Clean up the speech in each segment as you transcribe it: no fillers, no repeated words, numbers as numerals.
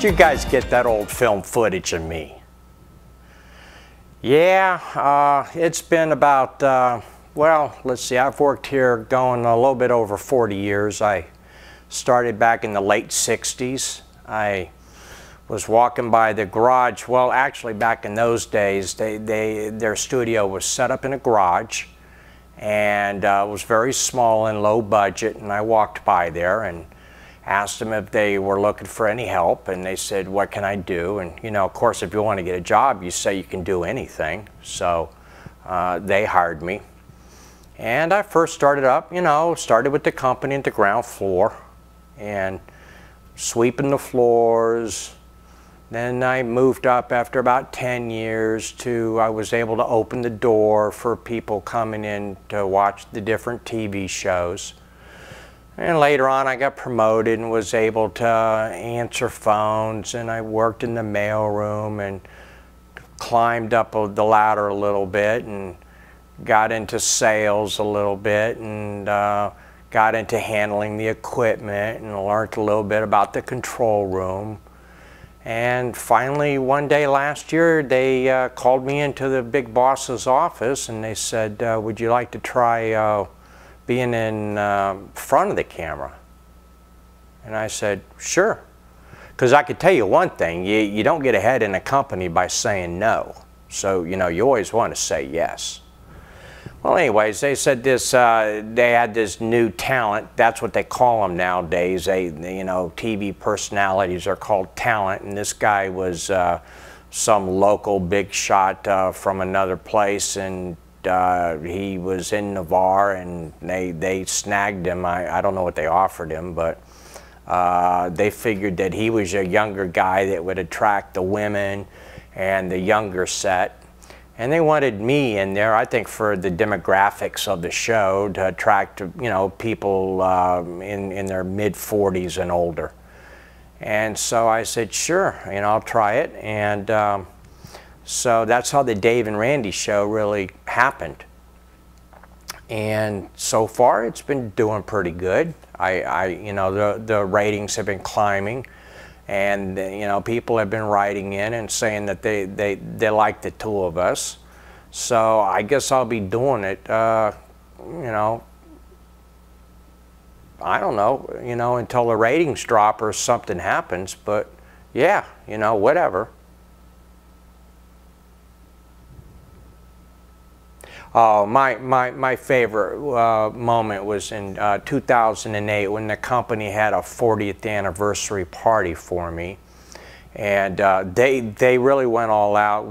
Where'd you guys get that old film footage of me? Yeah, it's been about, well, let's see, I've worked here going a little bit over 40 years. I started back in the late 60s. I was walking by the garage. Well, actually back in those days, their studio was set up in a garage, and it was very small and low budget, and I walked by there and asked them if they were looking for any help, and they said, what can I do? And you know, of course, if you want to get a job, you say you can do anything. So they hired me, and I first started up, you know, started with the company at the ground floor and sweeping the floors. Then I moved up after about 10 years to I was able to open the door for people coming in to watch the different TV shows. And later on I got promoted and was able to answer phones, and I worked in the mailroom and climbed up the ladder a little bit and got into sales a little bit, and got into handling the equipment and learned a little bit about the control room. And finally one day last year they called me into the big boss's office and they said, would you like to try being in front of the camera? And I said, sure. Because I could tell you one thing, you don't get ahead in a company by saying no. So, you know, you always want to say yes. Well, anyways, they said this, they had this new talent. That's what they call them nowadays. You know, TV personalities are called talent, and this guy was some local big shot from another place, and he was in Navarre, and they snagged him. I don't know what they offered him, but they figured that he was a younger guy that would attract the women and the younger set. And they wanted me in there, I think, for the demographics of the show, to attract, you know, people in their mid-40s and older. And so I said, sure, you know, I'll try it. And so that's how the Dave and Randy show really happened. And so far, it's been doing pretty good. You know, the ratings have been climbing. And you know, people have been writing in and saying that they like the two of us. So I guess I'll be doing it, you know, I don't know, you know, until the ratings drop or something happens. But yeah, you know, whatever. Oh, my favorite moment was in 2008 when the company had a 40th anniversary party for me, and they really went all out.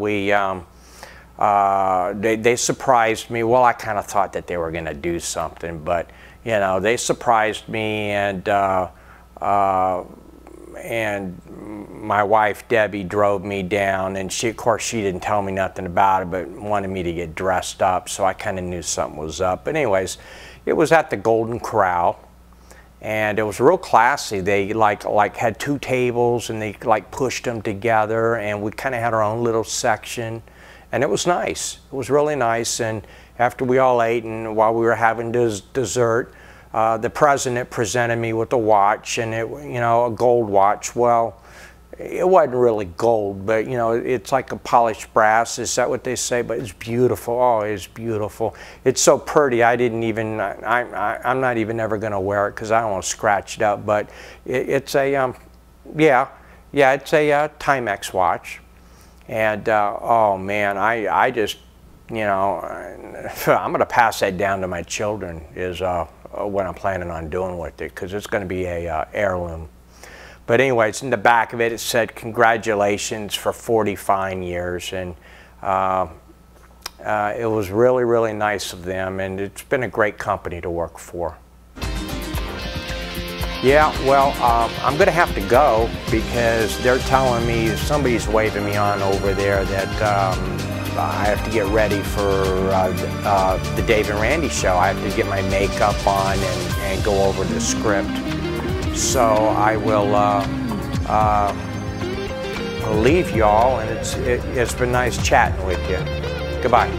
They surprised me. Well, I kind of thought that they were going to do something, but you know, they surprised me, and my wife Debbie drove me down, and of course she didn't tell me nothing about it, but wanted me to get dressed up, so I kind of knew something was up. But anyways, it was at the Golden Corral, and it was real classy. They like had two tables, and they like pushed them together, and we kind of had our own little section, and it was nice. It was really nice. And after we all ate, and while we were having dessert, the president presented me with a watch, and it, you know, a gold watch. Well, it wasn't really gold, but you know, it's like a polished brass. Is that what they say? But it's beautiful. Oh, it's beautiful. It's so pretty. I didn't even. I'm not even ever going to wear it because I don't want to scratch it up. But it's a yeah, it's a Timex watch, and oh man, I just, you know, I'm going to pass that down to my children. Is what I'm planning on doing with it, because it's going to be a heirloom. But anyways, in the back of it, it said congratulations for 40 fine years, and it was really, really nice of them, and it's been a great company to work for. Yeah, well, I'm going to have to go because they're telling me somebody's waving me on over there that I have to get ready for the Dave and Randy show. I have to get my makeup on and go over the script. So I will leave y'all, and it's been nice chatting with you. Goodbye.